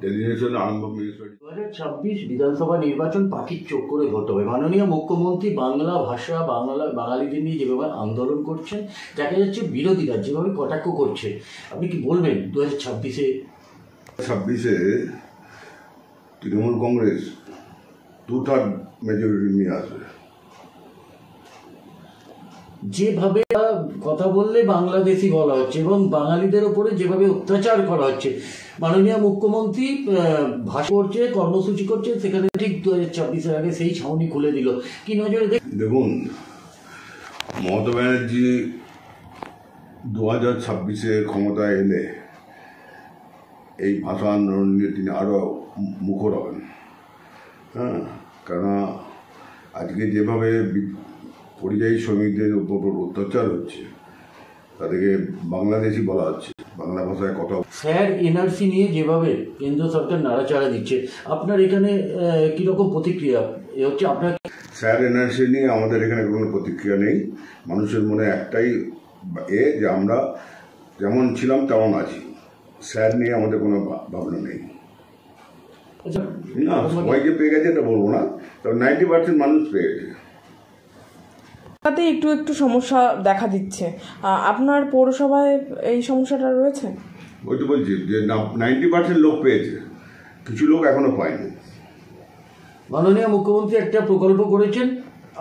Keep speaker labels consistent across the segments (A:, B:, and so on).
A: Delegation আরম্ভ municipality.
B: 2026 বিধানসভা নির্বাচন পাখির চোখ করে ভোট হবে। মাননীয় মুখ্যমন্ত্রী বাংলা ভাষা বাঙালিদের নিয়ে যেভাবে আন্দোলন করছেন, দেখা যাচ্ছে বিরোধীরা যেভাবে কটাক্ষ করছে, আপনি কি বলবেন
A: 2026-এ তৃণমূল কংগ্রেস 2/3 মেজরিটি নিয়ে আসবে?
B: যেভাবে কথা বললে বাংলাদেশি বলা হচ্ছে এবং বাঙালিদের ওপরে যেভাবে অত্যাচার করা হচ্ছে, মাননীয় মুখ্যমন্ত্রী ভাষণ করছে, কর্মসূচি করছে, সেখানে ঠিক 2026-এর আগে সেই ছাউনি খুলে দিল। কি নজরে
A: দেখুন, মমতা ব্যানার্জি 2026-এ ক্ষমতায় এলে এই ভাষা আন্দোলন নিয়ে তিনি আরও মুখর হবেন। হ্যাঁ, কারণ আজকে যেভাবে পরিযায়ী শ্রমিকদের উপর অত্যাচার হচ্ছে, তাদেরকে বাংলাদেশি বলা হচ্ছে, বাংলা ভাষায় কথা।
B: স্যার এনআরসি নিয়ে যেভাবে কেন্দ্র সরকার নাড়াচাড়া দিচ্ছে, আপনার এখানে কীরকম প্রতিক্রিয়া হচ্ছে? আপনার
A: স্যার এনআরসি নিয়ে আমাদের এখানে কোনো প্রতিক্রিয়া নেই। মানুষের মনে একটাই যে আমরা যেমন ছিলাম তেমন আছি। স্যার নিয়ে আমাদের কোনো ভাবনা নেই। না, সবাইকে পেয়ে গেছে এটা বলবো না, তবে 90% মানুষ পেয়েছে।
C: তাতে একটু একটু সমস্যা দেখা দিচ্ছে। আপনার পৌরসভায় এই সমস্যাটা রয়েছে?
A: ওই তো বলছি যে 90% লোক পেয়েছে, কিছু লোক এখনো পায়নি।
B: মাননীয় মুখ্যমন্ত্রী একটা প্রকল্প করেছেন,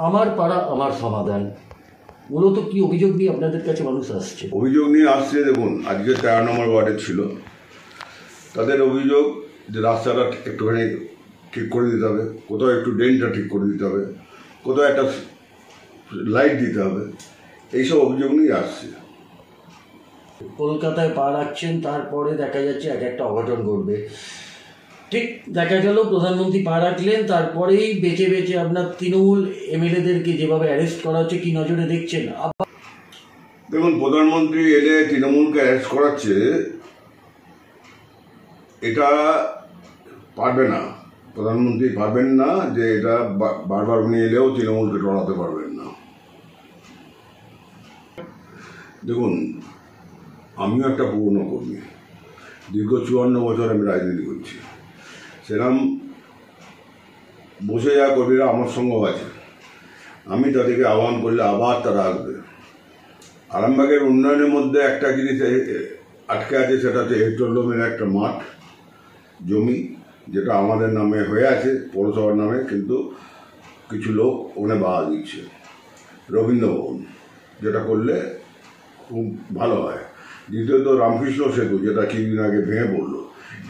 B: আমার পাড়া আমার সমাধান। মূলত কি অভিযোগ নিয়ে আপনাদের কাছে মানুষ আসছে?
A: অভিযোগ নিয়ে আসছে, দেখুন আজকে 13 নম্বর ওয়ার্ডে ছিল, তাদের অভিযোগ যে রাস্তাটা একটুখানি ঠিক করে দিতে হবে, কোথাও একটু ড্রেনটা ঠিক করে দিতে হবে, কোথাও একটা লাইট দিতে হবে, এইসব অভিযোগ নিয়ে আসছে।
B: কলকাতায় পা রাখছেন, তারপরে দেখা যাচ্ছে এক একটা অঘটন ঘটবে। ঠিক দেখা গেল প্রধানমন্ত্রী পা রাখলেন, তারপরেই বেছে বেছে আপনার তৃণমূল এমএলএদেরকে যেভাবে অ্যারেস্ট করা হচ্ছে, কি নজরে দেখছেন?
A: দেখুন, প্রধানমন্ত্রী এলে তৃণমূলকে অ্যারেস্ট করাচ্ছে, এটা পারবে না। প্রধানমন্ত্রী পারবেন না যে এটা বারবার উনি এলেও তৃণমূলকে টড়াতে পারবেন না। দেখুন, আমিও একটা পুরনো কর্মী, দীর্ঘ 54 বছর আমি রাজনীতি করছি। সেরকম বসে যাওয়া কর্মীরা আমার সঙ্গেও আছে, আমি তাদেরকে আহ্বান করলে আবার তারা আসবে। আরামবাগের উন্নয়নের মধ্যে একটা জিনিস আটকে আছে, সেটা হচ্ছে হেক্টরডোমের একটা মাঠ জমি, যেটা আমাদের নামে হয়ে আছে পৌরসভার নামে, কিন্তু কিছু লোক ওখানে বাধা দিচ্ছে। রবীন্দ্রভবন, যেটা করলে খুব ভালো হয়। দ্বিতীয়ত রামকৃষ্ণ সেতু, যেটা কিছুদিন আগে ভেঙে পড়লো,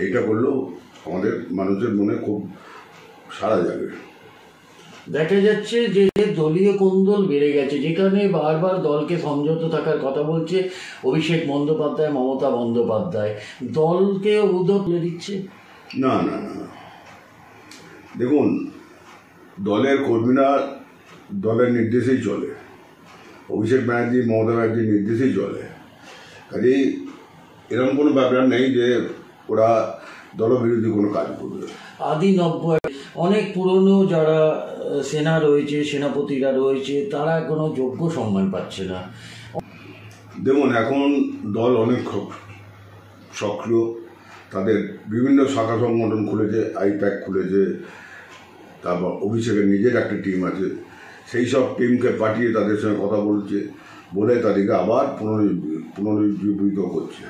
A: এইটা করলেও আমাদের মানুষের মনে খুব সাড়া যাবে।
B: দেখা যাচ্ছে যে দলীয় কোন্দল বেড়ে গেছে, যেখানে বারবার দলকে সংযত থাকার কথা বলছে অভিষেক বন্দ্যোপাধ্যায়, মমতা বন্দ্যোপাধ্যায়, দলকে উদ্যোগ দিচ্ছে।
A: না না না, দেখুন, দলের কর্মীরা দলের নির্দেশেই চলে, অভিষেক ব্যানার্জি মমতা ব্যানার্জির নির্দেশেই চলে। কাজেই এরকম কোনো ব্যাপার নেই যে ওরা দলবিরোধী কোনো কাজ করবে।
B: আদি 90 অনেক পুরনো যারা সেনা রয়েছে, সেনাপতিরা রয়েছে, তারা কোনো যোগ্য সম্মান পাচ্ছে না।
A: দেখুন, এখন দল অনেক সক্রিয়, তাদের বিভিন্ন শাখা সংগঠন খুলেছে, আইপ্যাক খুলেছে, তারপর অভিষেকের নিজের একটা টিম আছে, সেই সব টিমকে পাঠিয়ে তাদের সঙ্গে কথা বলছে, বলে তাদেরকে আবার পুনরুজ্জীবিত করছে।